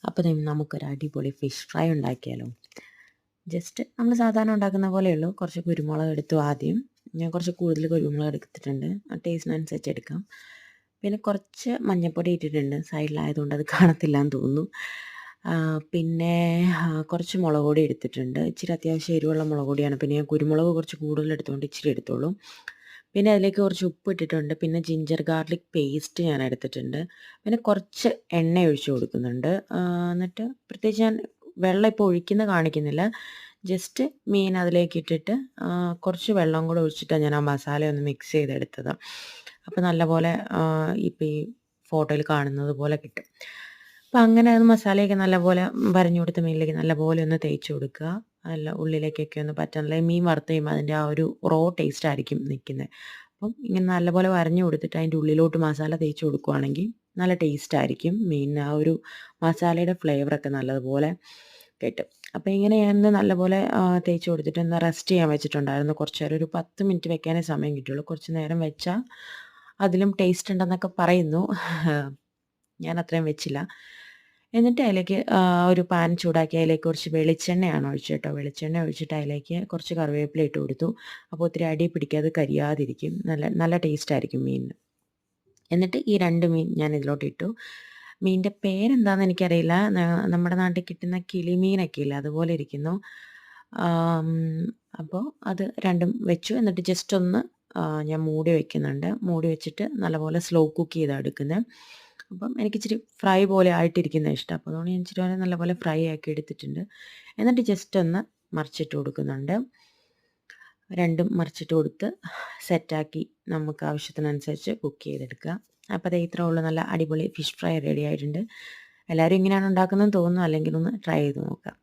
അപ്പോൾ നമുക്കൊരു അടിപൊളി ഫിഷ് ഫ്രൈ ഉണ്ടാക്കിയാലോ. ജസ്റ്റ് നമ്മൾ സാധാരണ ഉണ്ടാക്കുന്ന പോലെയുള്ളൂ. കുറച്ച് കുരുമുളക് എടുത്തു ആദ്യം. ഞാൻ കുറച്ച് കൂടുതൽ കുരുമുളക് എടുത്തിട്ടുണ്ട്. ടേസ്റ്റിനനുസരിച്ച് എടുക്കാം. പിന്നെ കുറച്ച് മഞ്ഞൾപ്പൊടി ഇട്ടിട്ടുണ്ട്. സൈഡിലായതുകൊണ്ട് അത് കാണത്തില്ല എന്ന് തോന്നുന്നു. പിന്നെ കുറച്ച് മുളക് പൊടി എടുത്തിട്ടുണ്ട്. ഇച്ചിരി അത്യാവശ്യം എരിവുള്ള മുളക് പൊടിയാണ്. പിന്നെ ഞാൻ കുരുമുളക് കുറച്ച് കൂടുതൽ എടുത്തുകൊണ്ട് ഇച്ചിരി എടുത്തോളൂ. പിന്നെ അതിലേക്ക് കുറച്ച് ഉപ്പ് ഇട്ടിട്ടുണ്ട്. പിന്നെ ജിഞ്ചർ ഗാർലിക് പേസ്റ്റ് ഞാൻ എടുത്തിട്ടുണ്ട്. പിന്നെ കുറച്ച് എണ്ണ ഒഴിച്ച് കൊടുക്കുന്നുണ്ട്. എന്നിട്ട് പ്രത്യേകിച്ച് ഞാൻ വെള്ളം ഇപ്പോൾ ഒഴിക്കുന്നത് കാണിക്കുന്നില്ല. ജസ്റ്റ് മീൻ അതിലേക്ക് ഇട്ടിട്ട് കുറച്ച് വെള്ളം കൂടെ ഒഴിച്ചിട്ടാണ് ഞാൻ ആ മസാല ഒന്ന് മിക്സ് ചെയ്തെടുത്തത്. അപ്പോൾ നല്ലപോലെ ഇപ്പോൾ ഈ ഫോട്ടോയിൽ കാണുന്നത് പോലെ കിട്ടും. അപ്പോൾ അങ്ങനെ അത് മസാലയൊക്കെ നല്ലപോലെ വരഞ്ഞു കൊടുത്ത മീനിലേക്ക് നല്ലപോലെ ഒന്ന് തേച്ച് കൊടുക്കുക. നല്ല ഉള്ളിലേക്കൊക്കെ ഒന്ന് പറ്റാനുള്ള മീൻ വറുത്ത് കഴിയുമ്പോൾ അതിൻ്റെ ആ ഒരു റോ ടേസ്റ്റ് ആയിരിക്കും നിൽക്കുന്നത്. അപ്പം ഇങ്ങനെ നല്ലപോലെ വരഞ്ഞു കൊടുത്തിട്ട് അതിൻ്റെ ഉള്ളിലോട്ട് മസാല തേച്ച് കൊടുക്കുകയാണെങ്കിൽ നല്ല ടേസ്റ്റ് ആയിരിക്കും. മീനിന് ആ ഒരു മസാലയുടെ ഫ്ലേവറൊക്കെ നല്ലതുപോലെ കിട്ടും. അപ്പോൾ ഇങ്ങനെ ഞാൻ നല്ലപോലെ തേച്ച് കൊടുത്തിട്ട് ഒന്ന് റെസ്റ്റ് ചെയ്യാൻ വെച്ചിട്ടുണ്ടായിരുന്നു. കുറച്ച് നേരം ഒരു 10 മിനിറ്റ് വെക്കാനേ സമയം കിട്ടുള്ളൂ. കുറച്ച് നേരം വെച്ചാൽ അതിലും ടേസ്റ്റ് ഉണ്ടെന്നൊക്കെ പറയുന്നു. ഞാൻ അത്രയും വെച്ചില്ല. എന്നിട്ട് അതിലേക്ക് ഒരു പാൻ ചൂടാക്കി അതിലേക്ക് കുറച്ച് വെളിച്ചെണ്ണയാണ് ഒഴിച്ചത് കേട്ടോ. വെളിച്ചെണ്ണ ഒഴിച്ചിട്ട് അതിലേക്ക് കുറച്ച് കറിവേപ്പില ഇട്ട് കൊടുത്തു. അപ്പോൾ ഒത്തിരി അടി പിടിക്കാതെ കരിയാതിരിക്കും. നല്ല നല്ല ടേസ്റ്റ് ആയിരിക്കും മീനിന്. എന്നിട്ട് ഈ 2 മീൻ ഞാൻ ഇതിലോട്ട് ഇട്ടു. മീനിൻ്റെ പേരെന്താണെന്ന് എനിക്കറിയില്ല. നമ്മുടെ നാട്ടിൽ കിട്ടുന്ന കിളിമീനൊക്കെ ഇല്ലേ അതുപോലെ ഇരിക്കുന്നു. അപ്പോൾ അത് രണ്ടും വെച്ചു. എന്നിട്ട് ജസ്റ്റ് ഒന്ന് ഞാൻ മൂടി വയ്ക്കുന്നുണ്ട്. മൂടി വെച്ചിട്ട് നല്ലപോലെ സ്ലോ കുക്ക് ചെയ്താണ് എടുക്കുന്നത്. അപ്പം എനിക്കിച്ചിരി ഫ്രൈ പോലെ ആയിട്ടിരിക്കുന്നത് ഇഷ്ടം. അപ്പോൾ അതുകൊണ്ട് ഞാൻ ഇച്ചിരി നല്ലപോലെ ഫ്രൈ ആക്കി എടുത്തിട്ടുണ്ട്. എന്നിട്ട് ജസ്റ്റ് ഒന്ന് മറിച്ചിട്ട് കൊടുക്കുന്നുണ്ട്. രണ്ടും മറിച്ചിട്ട് കൊടുത്ത് സെറ്റാക്കി നമുക്ക് ആവശ്യത്തിനനുസരിച്ച് കുക്ക് ചെയ്തെടുക്കുക. അപ്പോൾ അത് ഇത്രേ ഉള്ളൂ. നല്ല അടിപൊളി ഫിഷ് ഫ്രൈ റെഡി ആയിട്ടുണ്ട്. എല്ലാവരും ഇങ്ങനെയാണ് ഉണ്ടാക്കുന്നതെന്ന് തോന്നുന്നു. അല്ലെങ്കിൽ ഒന്ന് ട്രൈ ചെയ്ത് നോക്കാം.